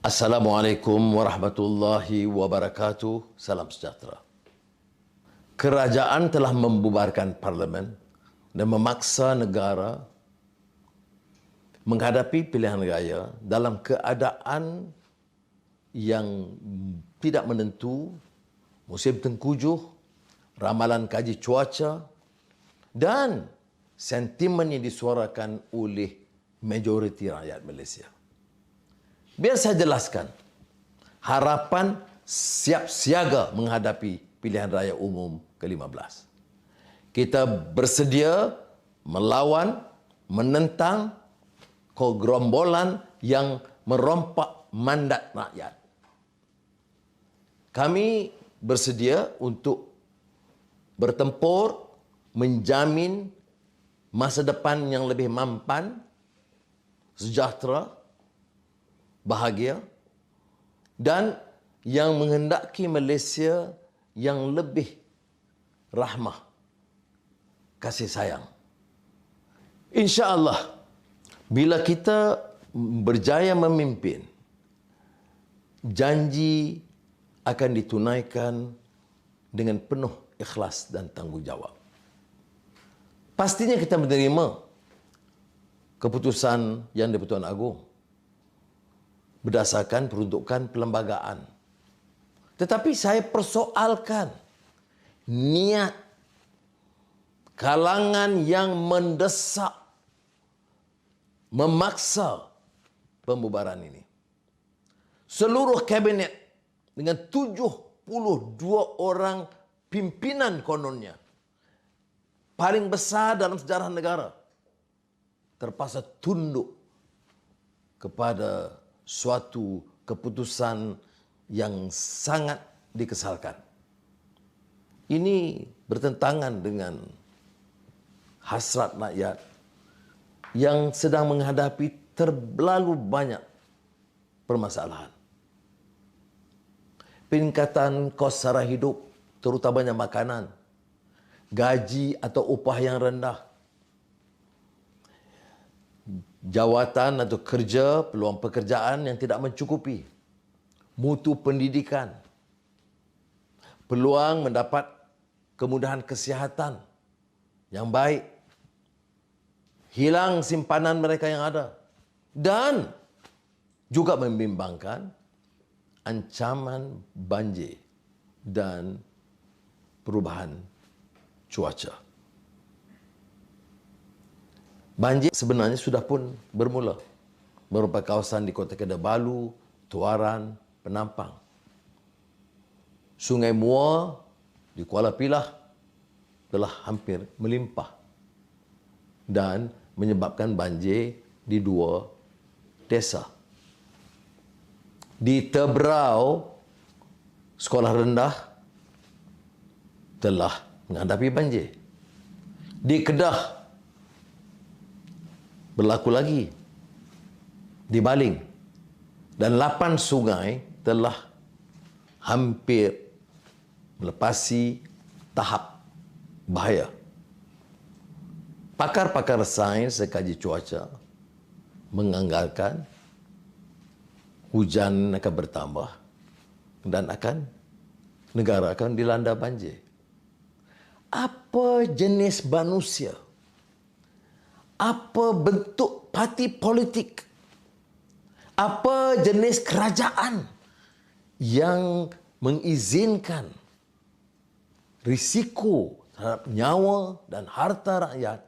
Assalamualaikum warahmatullahi wabarakatuh. Salam sejahtera. Kerajaan telah membubarkan parlimen dan memaksa negara menghadapi pilihan raya dalam keadaan yang tidak menentu, musim tengkujuh, ramalan kaji cuaca dan sentimen yang disuarakan oleh majoriti rakyat Malaysia. Biar saya jelaskan. Harapan siap siaga menghadapi pilihan raya umum ke-15. Kita bersedia melawan, menentang kegerombolan yang merompak mandat rakyat. Kami bersedia untuk bertempur, menjamin masa depan yang lebih mampan, sejahtera, bahagia dan yang menghendaki Malaysia yang lebih rahmah, kasih sayang. Insya-Allah, bila kita berjaya memimpin, janji akan ditunaikan dengan penuh ikhlas dan tanggungjawab. Pastinya kita menerima keputusan Yang di-Pertuan Agong berdasarkan peruntukan perlembagaan. Tetapi saya persoalkan niat kalangan yang mendesak, memaksa pembubaran ini. Seluruh kabinet dengan 72 orang pimpinan kononnya, paling besar dalam sejarah negara, terpaksa tunduk kepada suatu keputusan yang sangat dikesalkan. Ini bertentangan dengan hasrat rakyat yang sedang menghadapi terlalu banyak permasalahan. Peningkatan kos sara hidup, terutamanya makanan, gaji atau upah yang rendah, jawatan atau kerja, peluang pekerjaan yang tidak mencukupi, mutu pendidikan, peluang mendapat kemudahan kesihatan yang baik, hilang simpanan mereka yang ada, dan juga membimbangkan ancaman banjir dan perubahan cuaca. Banjir sebenarnya sudah pun bermula. Beberapa kawasan di Kota Kinabalu, Tuaran, Penampang. Sungai Muar di Kuala Pilah telah hampir melimpah dan menyebabkan banjir di 2 desa. Di Tebrau, sekolah rendah telah menghadapi banjir. Di Kedah berlaku lagi, di Baling, dan 8 sungai telah hampir melepasi tahap bahaya. Pakar-pakar sains dan kaji cuaca menganggarkan hujan akan bertambah dan negara akan dilanda banjir. Apa jenis manusia, apa bentuk parti politik, apa jenis kerajaan yang mengizinkan risiko terhadap nyawa dan harta rakyat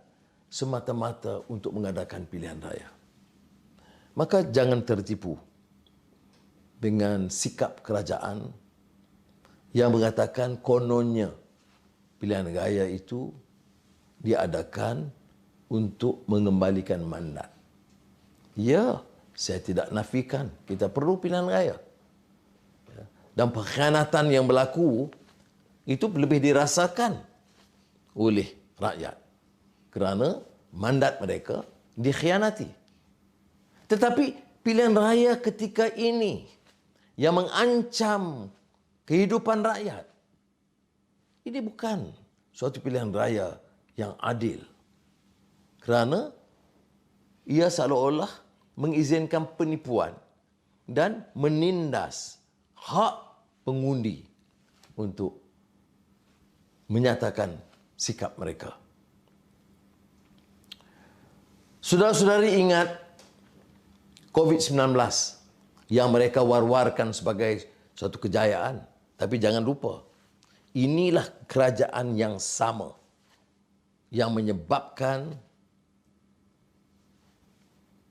semata-mata untuk mengadakan pilihan raya. Maka jangan tertipu dengan sikap kerajaan yang mengatakan kononnya pilihan raya itu diadakan untuk mengembalikan mandat. Ya, saya tidak nafikan kita perlu pilihan raya. Dan pengkhianatan yang berlaku itu lebih dirasakan oleh rakyat kerana mandat mereka dikhianati. Tetapi pilihan raya ketika ini yang mengancam kehidupan rakyat, ini bukan suatu pilihan raya yang adil. Kerana ia seolah-olah mengizinkan penipuan dan menindas hak pengundi untuk menyatakan sikap mereka. Saudara-saudari ingat COVID-19 yang mereka war-warkan sebagai suatu kejayaan. Tapi jangan lupa, inilah kerajaan yang sama yang menyebabkan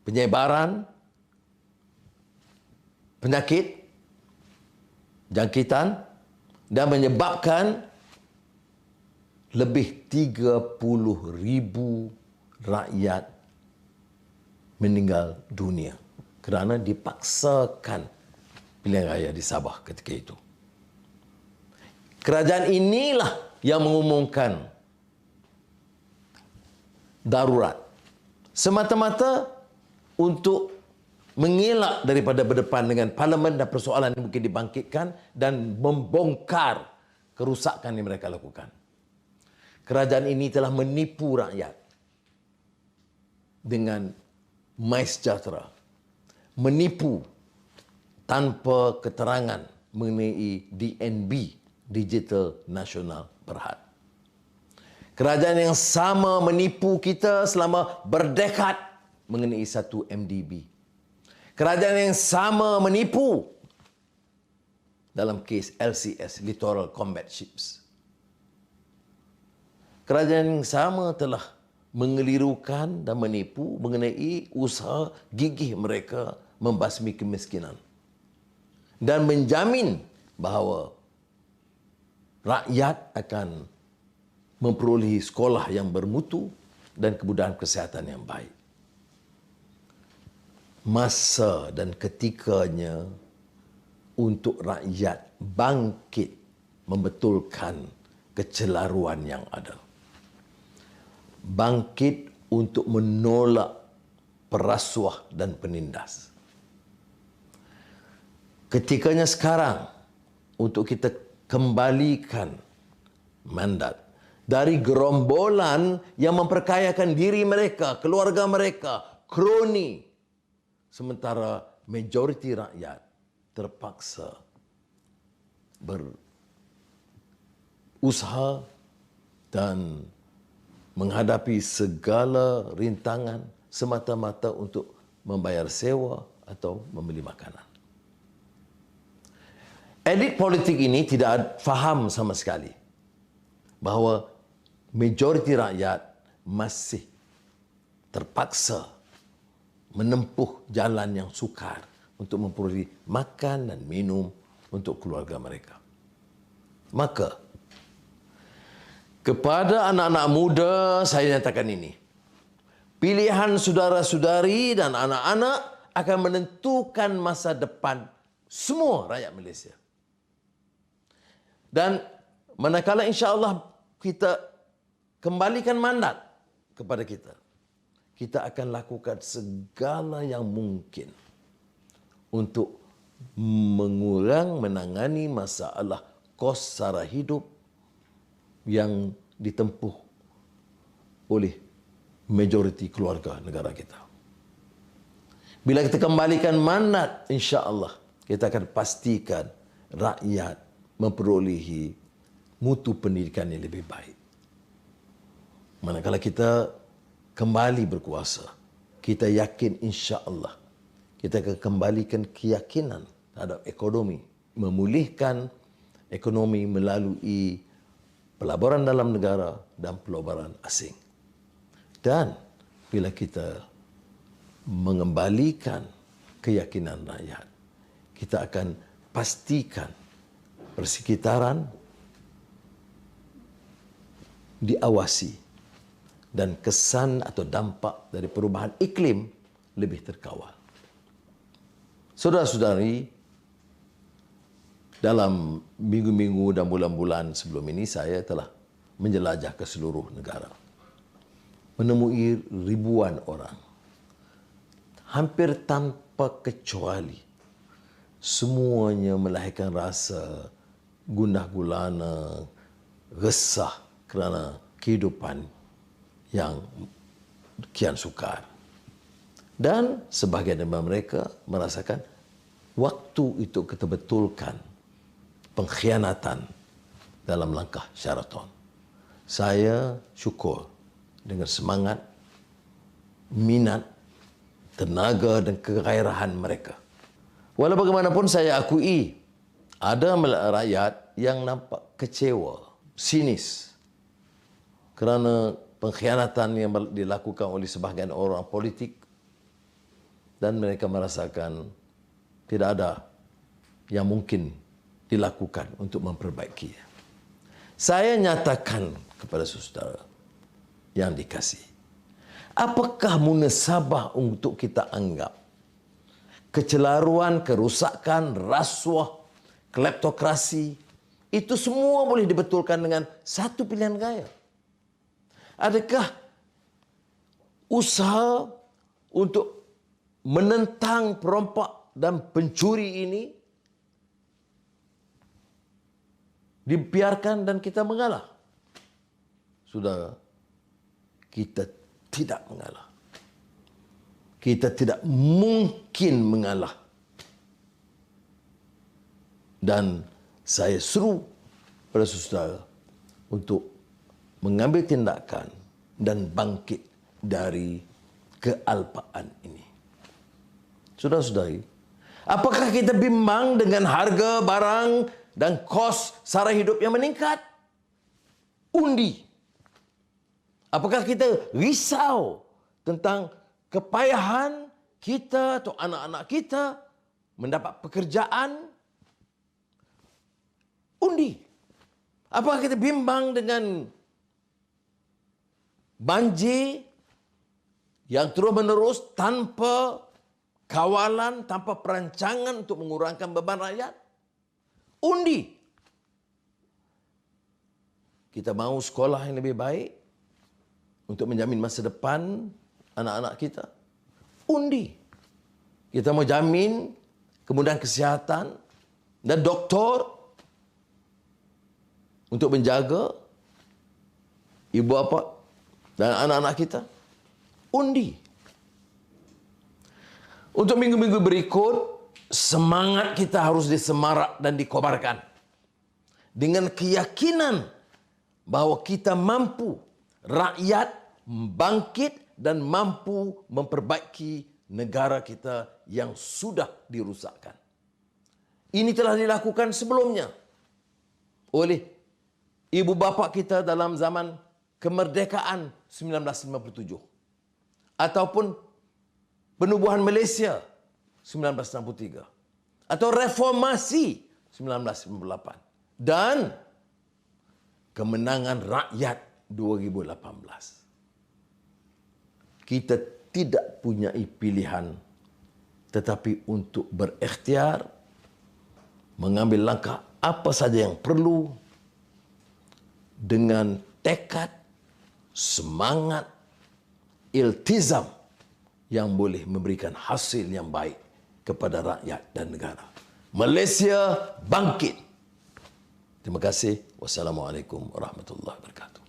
penyebaran penyakit, jangkitan dan menyebabkan lebih 30,000 rakyat meninggal dunia kerana dipaksakan pilihan raya di Sabah ketika itu. Kerajaan inilah yang mengumumkan darurat semata-mata untuk mengelak daripada berdepan dengan parlimen dan persoalan yang mungkin dibangkitkan dan membongkar kerusakan yang mereka lakukan. Kerajaan ini telah menipu rakyat dengan MySejahtera, menipu tanpa keterangan mengenai DNB, Digital Nasional Berhad. Kerajaan yang sama menipu kita selama berdekad mengenai satu MDB. Kerajaan yang sama menipu dalam kes LCS, Littoral Combat Ships. Kerajaan yang sama telah mengelirukan dan menipu mengenai usaha gigih mereka membasmi kemiskinan dan menjamin bahawa rakyat akan memperolehi sekolah yang bermutu dan kemudahan kesihatan yang baik. Masa dan ketikanya untuk rakyat bangkit membetulkan kecelaruan yang ada. Bangkit untuk menolak perasuah dan penindas. Ketikanya sekarang untuk kita kembalikan mandat dari gerombolan yang memperkayakan diri mereka, keluarga mereka, kroni. Sementara majoriti rakyat terpaksa berusaha dan menghadapi segala rintangan semata-mata untuk membayar sewa atau membeli makanan. Elit politik ini tidak faham sama sekali bahawa majoriti rakyat masih terpaksa menempuh jalan yang sukar untuk memperoleh makan dan minum untuk keluarga mereka. Maka, kepada anak-anak muda saya nyatakan ini. Pilihan saudara-saudari dan anak-anak akan menentukan masa depan semua rakyat Malaysia. Dan manakala insya-Allah kita kembalikan mandat kepada kita, kita akan lakukan segala yang mungkin untuk menangani masalah kos sara hidup yang ditempuh oleh majoriti keluarga negara kita. Bila kita kembalikan mandat, insya-Allah kita akan pastikan rakyat memperolehi mutu pendidikan yang lebih baik. Manakala kita kembali berkuasa, kita yakin insya-Allah kita akan kembalikan keyakinan terhadap ekonomi, memulihkan ekonomi melalui pelaburan dalam negara dan pelaburan asing. Dan bila kita mengembalikan keyakinan rakyat, kita akan pastikan persekitaran diawasi dan kesan atau dampak dari perubahan iklim lebih terkawal. Saudara-saudari, dalam minggu-minggu dan bulan-bulan sebelum ini saya telah menjelajah ke seluruh negara. Menemui ribuan orang. Hampir tanpa kecuali. Semuanya melahirkan rasa gundah gulana, resah kerana kehidupan yang kian sukar. Dan sebahagian daripada mereka merasakan waktu itu kita betulkan pengkhianatan dalam langkah Sheraton. Saya syukur dengan semangat, minat, tenaga dan kegairahan mereka. Walau bagaimanapun saya akui, ada rakyat yang nampak kecewa, sinis kerana pengkhianatan yang dilakukan oleh sebahagian orang politik, dan mereka merasakan tidak ada yang mungkin dilakukan untuk memperbaikinya. Saya nyatakan kepada saudara yang dikasihi, apakah munasabah untuk kita anggap kecelaruan, kerusakan, rasuah, kleptokrasi, itu semua boleh dibetulkan dengan satu pilihan gaya? Adakah usaha untuk menentang perompak dan pencuri ini dibiarkan dan kita mengalah? Saudara, kita tidak mengalah. Kita tidak mungkin mengalah. Dan saya seru pada saudara untuk mengambil tindakan dan bangkit dari kealpaan ini. Saudara-saudari, apakah kita bimbang dengan harga barang dan kos sara hidup yang meningkat? Undi. Apakah kita risau tentang kepayahan kita atau anak-anak kita mendapat pekerjaan? Undi. Apakah kita bimbang dengan banjir yang terus-menerus tanpa kawalan, tanpa perancangan untuk mengurangkan beban rakyat? Undi. Kita mahu sekolah yang lebih baik untuk menjamin masa depan anak-anak kita? Undi. Kita mau jamin kemudahan kesihatan dan doktor untuk menjaga ibu bapa dan anak-anak kita? Undi. Untuk minggu-minggu berikut, semangat kita harus disemarak dan dikobarkan dengan keyakinan bahawa kita mampu, rakyat bangkit dan mampu memperbaiki negara kita yang sudah dirusakkan. Ini telah dilakukan sebelumnya oleh ibu bapa kita dalam zaman kemerdekaan 1957 ataupun penubuhan Malaysia 1963 atau reformasi 1998 dan kemenangan rakyat 2018. Kita tidak punya pilihan tetapi untuk berikhtiar mengambil langkah apa saja yang perlu dengan tekad, semangat, iltizam yang boleh memberikan hasil yang baik kepada rakyat dan negara. Malaysia bangkit. Terima kasih. Wassalamualaikum warahmatullahi wabarakatuh.